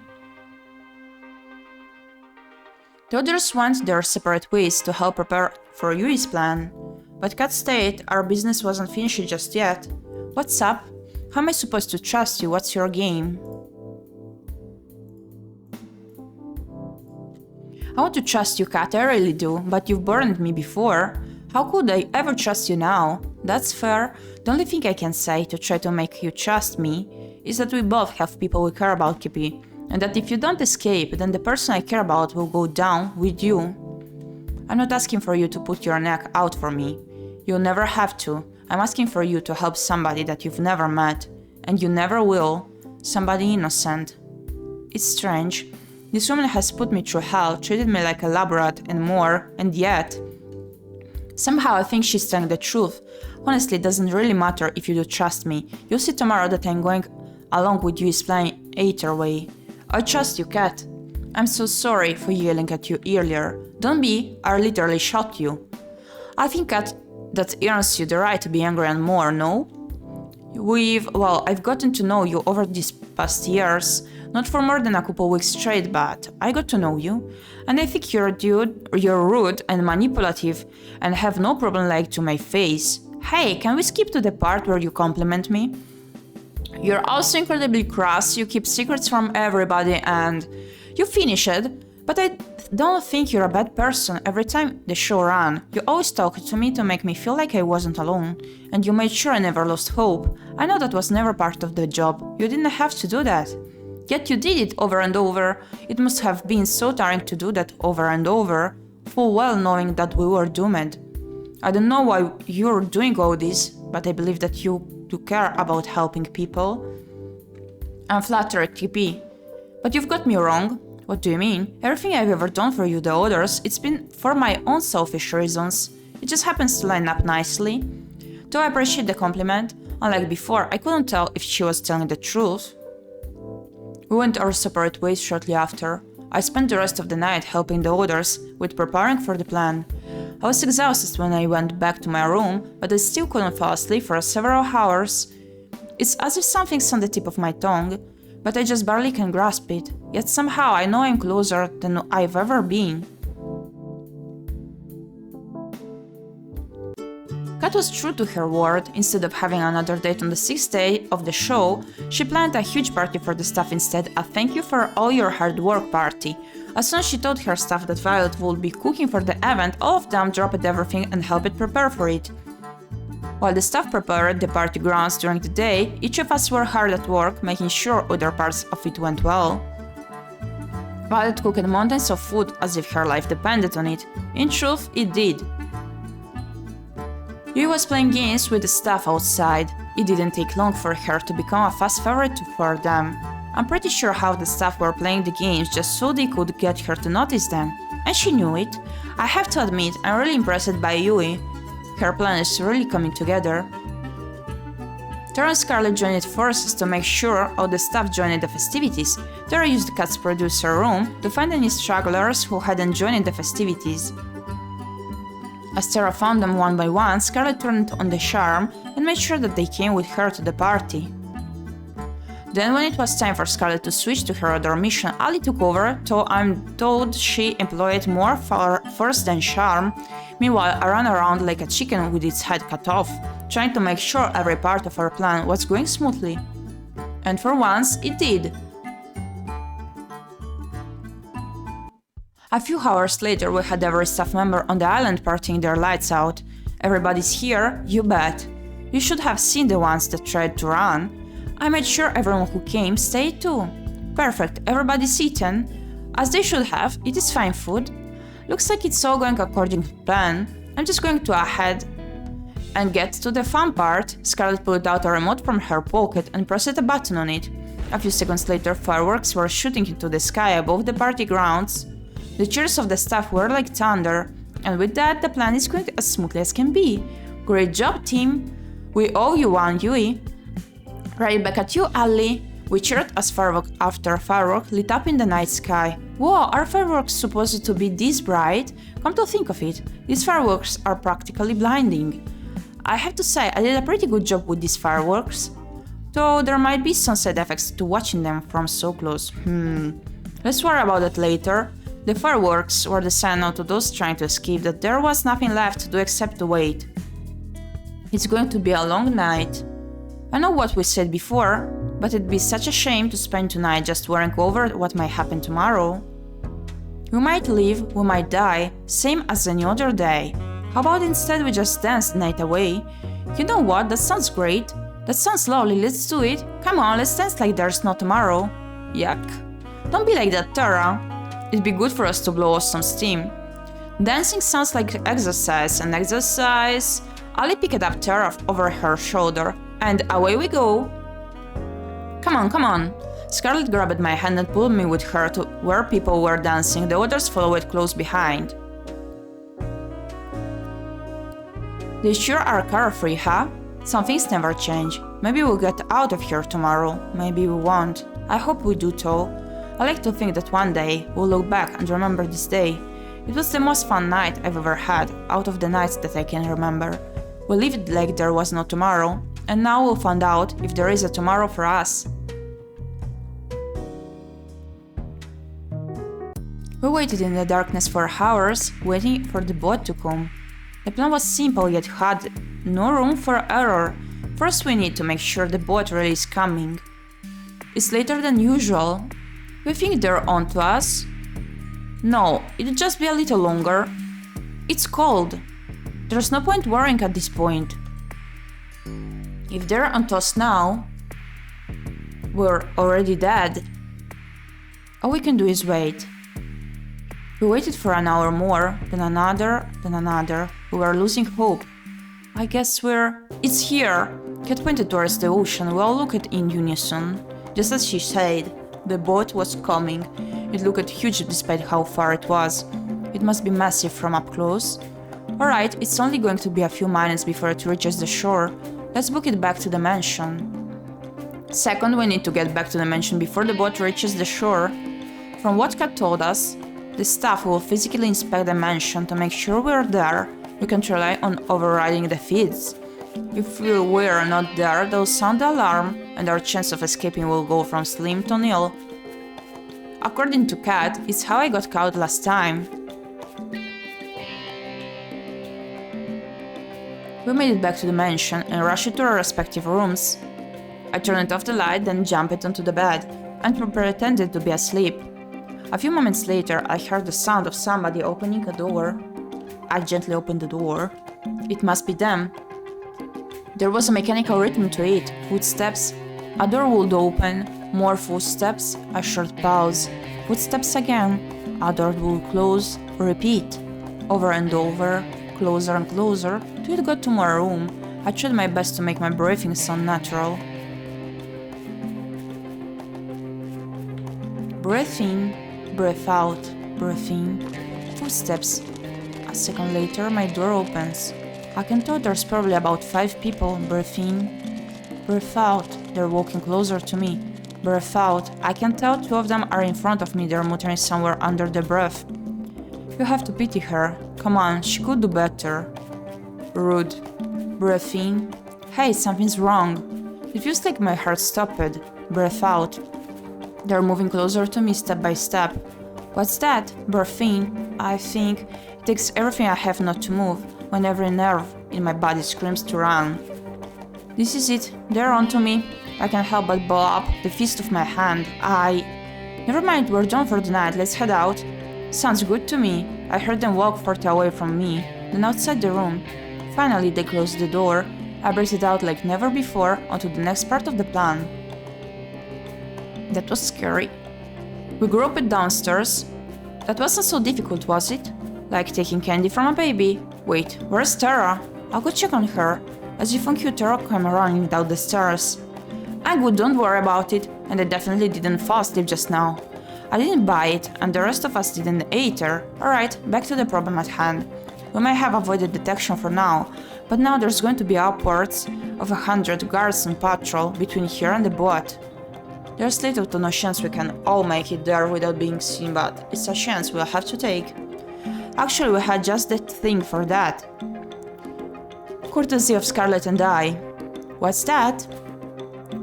The others went their separate ways to help prepare for Yui's plan. But Kat stayed, our business wasn't finished just yet. What's up? How am I supposed to trust you? What's your game? I want to trust you, Kat, I really do, but you've burned me before. How could I ever trust you now? That's fair. The only thing I can say to try to make you trust me is that we both have people we care about, Gyepi, and that if you don't escape, then the person I care about will go down with you. I'm not asking for you to put your neck out for me. You'll never have to. I'm asking for you to help somebody that you've never met, and you never will. Somebody innocent. It's strange. This woman has put me through hell, treated me like a lab rat and more, and yet... Somehow I think she's telling the truth. Honestly, it doesn't really matter if you do trust me. You'll see tomorrow that I'm going along with you is playing Aether way. I trust you, Kat. I'm so sorry for yelling at you earlier. Don't be, I literally shot you. I think, Kat, that earns you the right to be angry and more, no? I've gotten to know you over these past years, not for more than a couple weeks straight, but I got to know you, and I think you're rude and manipulative, and have no problem lying to my face. Hey, can we skip to the part where you compliment me? You're also incredibly crass, you keep secrets from everybody, and you finish it, but I don't think you're a bad person. Every time the show ran, you always talked to me to make me feel like I wasn't alone, and you made sure I never lost hope. I know that was never part of the job, you didn't have to do that. Yet you did it over and over. It must have been so tiring to do that over and over, full well knowing that we were doomed. I don't know why you're doing all this, but I believe that you do care about helping people. I'm flattered, Gyepi. But you've got me wrong. What do you mean? Everything I've ever done for you, the others, it's been for my own selfish reasons. It just happens to line up nicely. Though I appreciate the compliment, unlike before, I couldn't tell if she was telling the truth. We went our separate ways shortly after. I spent the rest of the night helping the others with preparing for the plan. I was exhausted when I went back to my room, but I still couldn't fall asleep for several hours. It's as if something's on the tip of my tongue, but I just barely can grasp it. Yet somehow I know I'm closer than I've ever been. Kat was true to her word. Instead of having another date on the 6th day of the show, she planned a huge party for the staff instead, a thank you for all your hard work party. As soon as she told her staff that Violet would be cooking for the event, all of them dropped everything and helped prepare for it. While the staff prepared the party grounds during the day, each of us were hard at work, making sure other parts of it went well. Violet cooked mountains of food as if her life depended on it. In truth, it did. Yui was playing games with the staff outside. It didn't take long for her to become a fast favorite for them. I'm pretty sure how the staff were playing the games just so they could get her to notice them. And she knew it. I have to admit, I'm really impressed by Yui. Her plan is really coming together. Tara and Scarlett joined forces to make sure all the staff joined the festivities. Tara used Kat's producer room to find any stragglers who hadn't joined the festivities. As Tara found them one by one, Scarlett turned on the charm and made sure that they came with her to the party. Then when it was time for Scarlett to switch to her other mission, Ali took over, though I'm told she employed more force than charm. Meanwhile, I ran around like a chicken with its head cut off, trying to make sure every part of our plan was going smoothly. And for once, it did. A few hours later, we had every staff member on the island partying their lights out. Everybody's here, you bet. You should have seen the ones that tried to run. I made sure everyone who came stayed too. Perfect, everybody's eaten. As they should have, it is fine food. Looks like it's all going according to plan. I'm just going to ahead and get to the fun part. Scarlett pulled out a remote from her pocket and pressed a button on it. A few seconds later, fireworks were shooting into the sky above the party grounds. The cheers of the staff were like thunder, and with that, the plan is going as smoothly as can be. Great job, team! We owe you one, Yui. Right back at you, Ali. We cheered as firework after firework lit up in the night sky. Whoa, are fireworks supposed to be this bright? Come to think of it, these fireworks are practically blinding. I have to say, I did a pretty good job with these fireworks. Though there might be some side effects to watching them from so close. Let's worry about that later. The fireworks were the signal to those trying to escape that there was nothing left to do except to wait. It's going to be a long night. I know what we said before, but it'd be such a shame to spend tonight just worrying over what might happen tomorrow. We might live, we might die, same as any other day. How about instead we just dance the night away? You know what, that sounds great. That sounds lovely, let's do it. Come on, let's dance like there's no tomorrow. Yuck. Don't be like that, Tara. It'd be good for us to blow off some steam. Dancing sounds like exercise, and exercise... Ali picked up Tara over her shoulder, and away we go. Come on, come on. Scarlett grabbed my hand and pulled me with her to where people were dancing. The others followed close behind. They sure are carefree, huh? Some things never change. Maybe we'll get out of here tomorrow. Maybe we won't. I hope we do, though. I like to think that one day we'll look back and remember this day. It was the most fun night I've ever had, out of the nights that I can remember. We lived like there was no tomorrow, and now we'll find out if there is a tomorrow for us. We waited in the darkness for hours, waiting for the boat to come. The plan was simple yet had no room for error. First we need to make sure the boat really is coming. It's later than usual. We think they're on to us? No, it'll just be a little longer. It's cold. There's no point worrying at this point. If they're on to us now, we're already dead. All we can do is wait. We waited for an hour more, then another. We were losing hope. I guess It's here! Cat pointed towards the ocean. We all looked in unison. Just as she said, the boat was coming. It looked huge despite how far it was. It must be massive from up close. Alright, it's only going to be a few minutes before it reaches the shore. Let's book it back to the mansion. Second, we need to get back to the mansion before the boat reaches the shore. From what Cat told us, the staff will physically inspect the mansion to make sure we're there. We can't rely on overriding the feeds. If we're not there, they'll sound the alarm, and our chance of escaping will go from slim to nil. According to Cat, it's how I got caught last time. We made it back to the mansion and rushed to our respective rooms. I turned off the light, then jumped onto the bed, and pretended to be asleep. A few moments later, I heard the sound of somebody opening a door. I gently opened the door. It must be them. There was a mechanical rhythm to it. Footsteps. A door would open. More footsteps. A short pause. Footsteps again. A door would close. Repeat. Over and over. Closer and closer. Till it got to my room. I tried my best to make my breathing sound natural. Breath in. Breath out. Breath in. Footsteps. A second later, my door opens. I can tell there's probably about 5 people. Breath in. Breath out. They're walking closer to me. Breath out. I can tell 2 of them are in front of me. They're muttering somewhere under the breath. You have to pity her. Come on, she could do better. Rude. Breath in. Hey, something's wrong. It feels like my heart stopped. Breath out. They're moving closer to me step by step. What's that? Breath in. I think it takes everything I have not to move, when every nerve in my body screams to run. This is it. They're onto me. I can't help but blow up the fist of my hand. Never mind, we're done for the night. Let's head out. Sounds good to me. I heard them walk further away from me, then outside the room. Finally, they closed the door. I breathed out like never before onto the next part of the plan. That was scary. We groped downstairs. That wasn't so difficult, was it? Like taking candy from a baby. Wait, where's Tara? I'll go check on her. As if on cue, Tara came running down the stairs. I'm good, don't worry about it. And I definitely didn't fall asleep just now. I didn't buy it, and the rest of us didn't either. Alright, back to the problem at hand. We might have avoided detection for now, but now there's going to be upwards of 100 guards on patrol between here and the boat. There's little to no chance we can all make it there without being seen, but it's a chance we'll have to take. Actually, we had just the thing for that. Courtesy of Scarlett and I. What's that?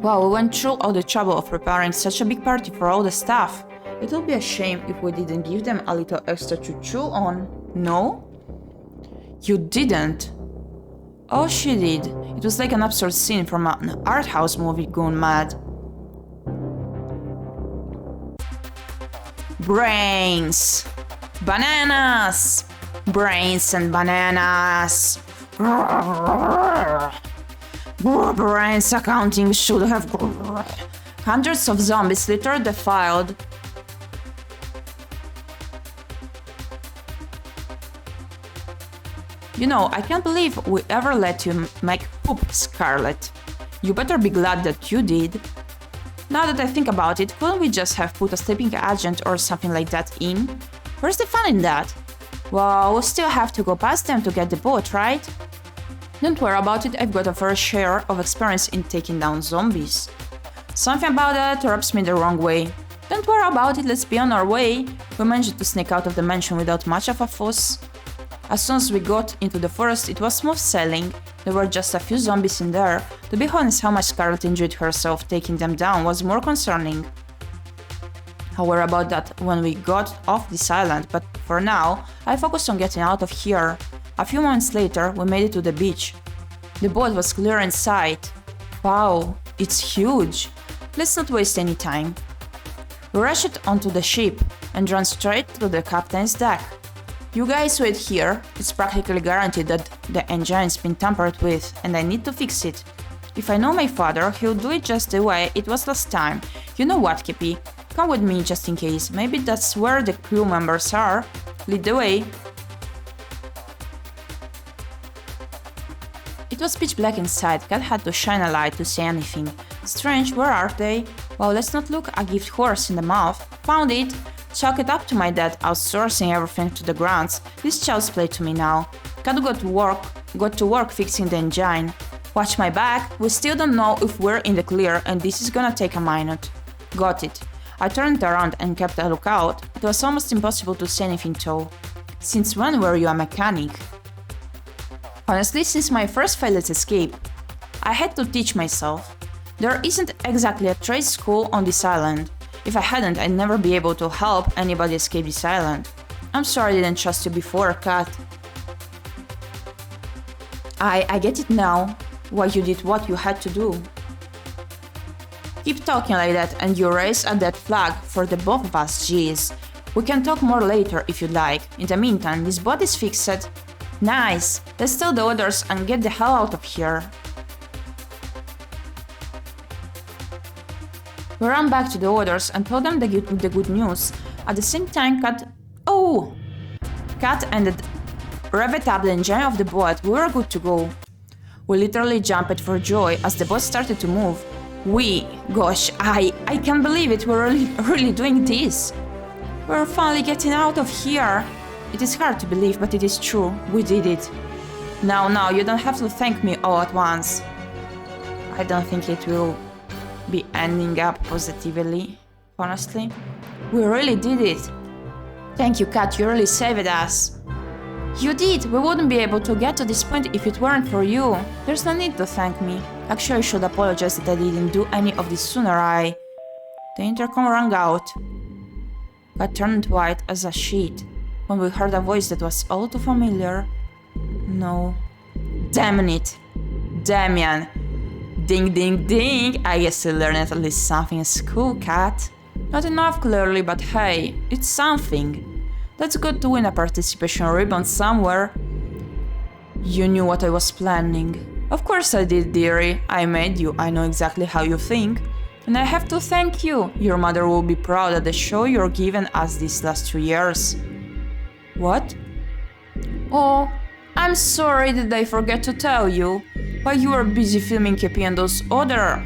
Wow, we went through all the trouble of preparing such a big party for all the staff. It would be a shame if we didn't give them a little extra to chew on. No? You didn't? Oh, she did. It was like an absurd scene from an art house movie gone mad. Brains! Bananas! Brains and bananas! Brains accounting should have... Hundreds of zombies littered the field. You know, I can't believe we ever let you make poop, Scarlett. You better be glad that you did. Now that I think about it, couldn't we just have put a sleeping agent or something like that in? Where's the fun in that? Well, we'll still have to go past them to get the boat, right? Don't worry about it, I've got a fair share of experience in taking down zombies. Something about that rubs me the wrong way. Don't worry about it, let's be on our way. We managed to sneak out of the mansion without much of a fuss. As soon as we got into the forest, it was smooth sailing. There were just a few zombies in there. To be honest, how much Scarlet enjoyed herself taking them down was more concerning. I'll worry about that when we got off this island, but for now, I focused on getting out of here. A few moments later, we made it to the beach. The boat was clear in sight. Wow, it's huge. Let's not waste any time. We rushed onto the ship and ran straight to the captain's deck. You guys wait here, it's practically guaranteed that the engine's been tampered with and I need to fix it. If I know my father, he'll do it just the way it was last time. You know what, Gyepi? Come with me just in case, maybe that's where the crew members are. Lead the way. It was pitch black inside, Cat had to shine a light to see anything. Strange, where are they? Well, let's not look a gift horse in the mouth. Found it! Chalk it up to my dad outsourcing everything to the grunts. This child's play to me now. Cat got to work fixing the engine. Watch my back, we still don't know if we're in the clear and this is gonna take a minute. Got it. I turned around and kept a lookout. It was almost impossible to see anything tall. Since when were you a mechanic? Honestly, since my first failed escape. I had to teach myself. There isn't exactly a trade school on this island. If I hadn't, I'd never be able to help anybody escape this island. I'm sorry I didn't trust you before, Cat. I get it now, why you did what you had to do. Keep talking like that and you raise a dead flag for the both of us, jeez. We can talk more later if you'd like. In the meantime, this boat is fixed. Nice! Let's tell the others and get the hell out of here. We ran back to the others and told them the good news. At the same time, Cat and the revved up the engine of the boat. We were good to go. We literally jumped for joy as the boat started to move. Gosh, I can't believe it, we're really doing this. We're finally getting out of here. It is hard to believe, but it is true, we did it. Now, you don't have to thank me all at once. I don't think it will be ending up positively, honestly. We really did it. Thank you, Cat, you really saved us. You did! We wouldn't be able to get to this point if it weren't for you. There's no need to thank me. Actually, I should apologize that I didn't do any of this sooner. The intercom rang out. Cat turned white as a sheet when we heard a voice that was all too familiar. No. Damn it! Damien! Ding ding ding! I guess I learned at least something in school, Cat. Not enough clearly, but hey, it's something. That's good to win a participation ribbon somewhere. You knew what I was planning. Of course I did, dearie. I made you, I know exactly how you think. And I have to thank you. Your mother will be proud of the show you're giving us these last 2 years. What? Oh, I'm sorry, did I forget to tell you? While you were busy filming Gyepi and those other...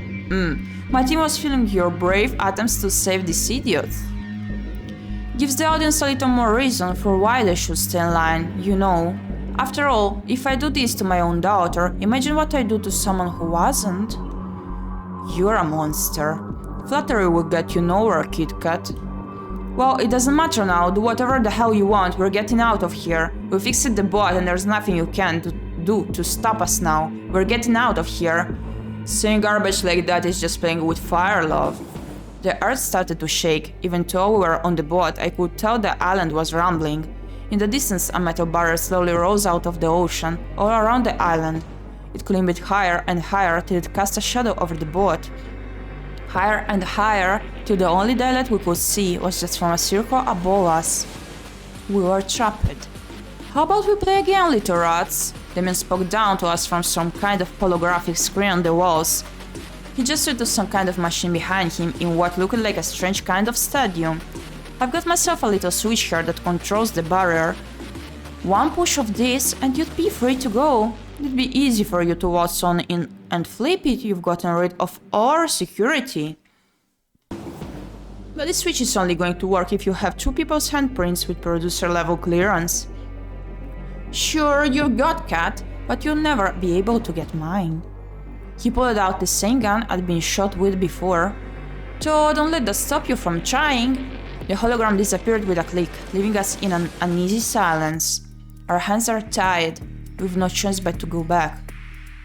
my team was filming your brave attempts to save this idiot. Gives the audience a little more reason for why they should stay in line, you know. After all, if I do this to my own daughter, imagine what I do to someone who wasn't. You're a monster. Flattery will get you nowhere, Kit Kat. Well, it doesn't matter now, do whatever the hell you want, we're getting out of here. We fixed the boat and there's nothing you can do to stop us now. We're getting out of here. Saying garbage like that is just playing with fire, love. The earth started to shake. Even though we were on the boat, I could tell the island was rumbling. In the distance, a metal barrier slowly rose out of the ocean, all around the island. It climbed higher and higher till it cast a shadow over the boat. Higher and higher, till the only daylight we could see was just from a circle above us. We were trapped. How about we play again, little rats? The man spoke down to us from some kind of holographic screen on the walls. He gestured to some kind of machine behind him in what looked like a strange kind of stadium. I've got myself a little switch here that controls the barrier. One push of this and you'd be free to go. It'd be easy for you to waltz on in and flip it. You've gotten rid of our security. But this switch is only going to work if you have 2 people's handprints with producer level clearance. Sure, you're God Cat, but you'll never be able to get mine. He pulled out the same gun I'd been shot with before. So don't let that stop you from trying. The hologram disappeared with a click, leaving us in an uneasy silence. Our hands are tied. We've no choice but to go back.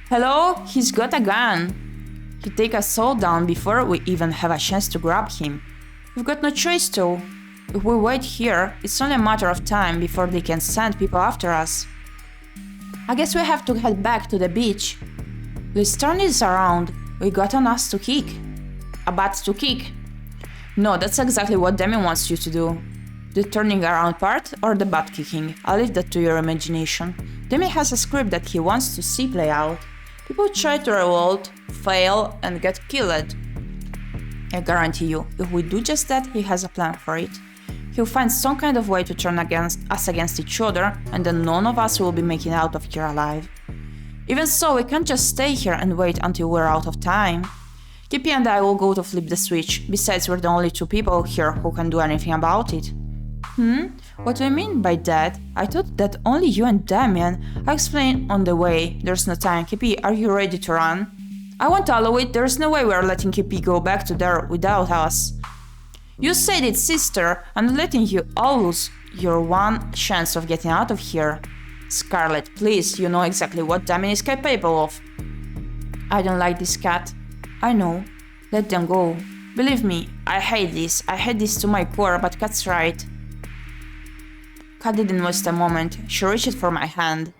Hello? He's got a gun. He'd take us all down before we even have a chance to grab him. We've got no choice though. If we wait here, it's only a matter of time before they can send people after us. I guess we have to head back to the beach. Let's turn this around. We got an ass to kick. A butt to kick. No, that's exactly what Damien wants you to do. The turning around part or the butt kicking. I'll leave that to your imagination. Damien has a script that he wants to see play out. People try to revolt, fail, and get killed. I guarantee you, if we do just that, he has a plan for it. He'll find some kind of way to turn us against each other, and then none of us will be making out of here alive. Even so, we can't just stay here and wait until we're out of time. Gyepi and I will go to flip the switch. Besides, we're the only two people here who can do anything about it. What do you mean by that? I thought that only you and Damien. I'll explain on the way. There's no time. Gyepi, are you ready to run? I won't allow it. There's no way we're letting Gyepi go back to there without us. You said it, sister. I'm not letting you all lose your one chance of getting out of here. Scarlet, please, you know exactly what Damien is capable of. I don't like this cat. I know. Let them go. Believe me, I hate this. I hate this to my core, but Kat's right. Kat didn't waste a moment. She reached for my hand.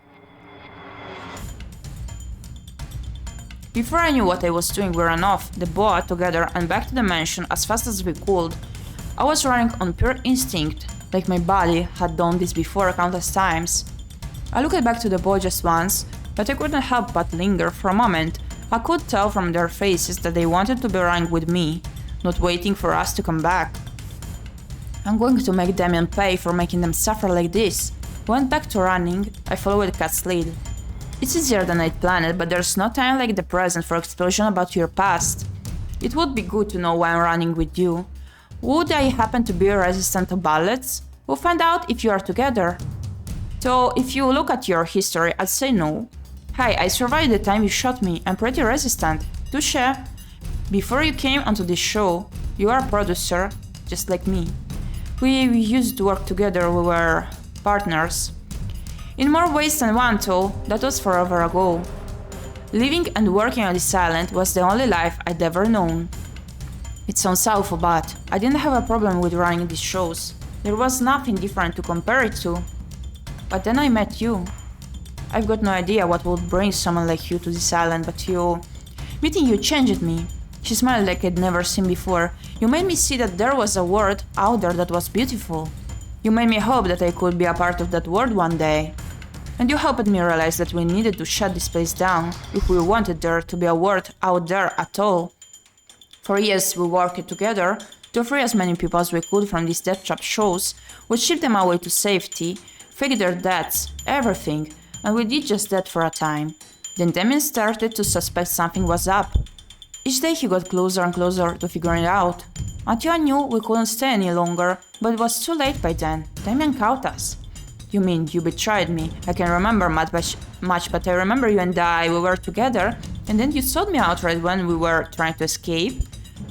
Before I knew what I was doing, we ran off the boat together and back to the mansion as fast as we could. I was running on pure instinct, like my body had done this before countless times. I looked back to the boy just once, but I couldn't help but linger for a moment. I could tell from their faces that they wanted to be running with me, not waiting for us to come back. I'm going to make Damien pay for making them suffer like this. Went back to running. I followed Kat's lead. It's easier than I'd planned, but there's no time like the present for explosion about your past. It would be good to know why I'm running with you. Would I happen to be resistant to bullets? We'll find out if you are together. So, if you look at your history, I'd say no. Hi, I survived the time you shot me. I'm pretty resistant. Touché. Before you came onto this show, you are a producer, just like me. We used to work together, we were partners. In more ways than one, though, that was forever ago. Living and working on this island was the only life I'd ever known. It sounds awful, but I didn't have a problem with running these shows. There was nothing different to compare it to. But then I met you. I've got no idea what would bring someone like you to this island, but meeting you changed me. She smiled like I'd never seen before. You made me see that there was a world out there that was beautiful. You made me hope that I could be a part of that world one day. And you helped me realize that we needed to shut this place down if we wanted there to be a world out there at all. For years we worked together to free as many people as we could from these death trap shows, which shipped them away to safety, fake their deaths, everything, and we did just that for a time. Then Damien started to suspect something was up. Each day he got closer and closer to figuring it out, until I knew we couldn't stay any longer, but it was too late by then. Damien caught us. You mean you betrayed me? I can't remember much, but I remember you and we were together, and then you sold me outright when we were trying to escape.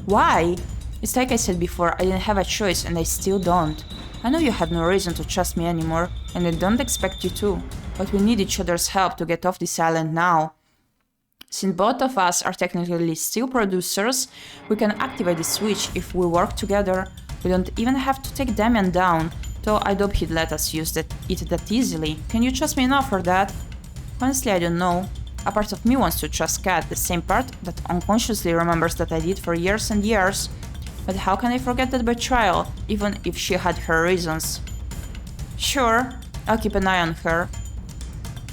Why? It's like I said before, I didn't have a choice and I still don't. I know you had no reason to trust me anymore, and I don't expect you to, but we need each other's help to get off this island now. Since both of us are technically still producers, we can activate the switch if we work together. We don't even have to take Damien down, though I hope he'd let us use it that easily. Can you trust me enough for that? Honestly, I don't know. A part of me wants to trust Kat, the same part that unconsciously remembers that I did for years and years. But how can I forget that betrayal, even if she had her reasons? Sure, I'll keep an eye on her.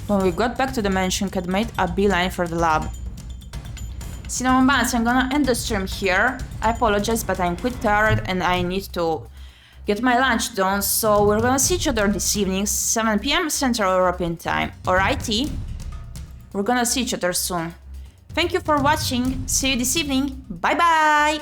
When we got back to the mansion, Kat made a beeline for the lab. Cinnamon Buns, I'm gonna end the stream here. I apologize, but I'm quite tired and I need to get my lunch done, so we're gonna see each other this evening, 7 PM Central European Time. Alrighty? We're gonna see each other soon. Thank you for watching, see you this evening, bye bye!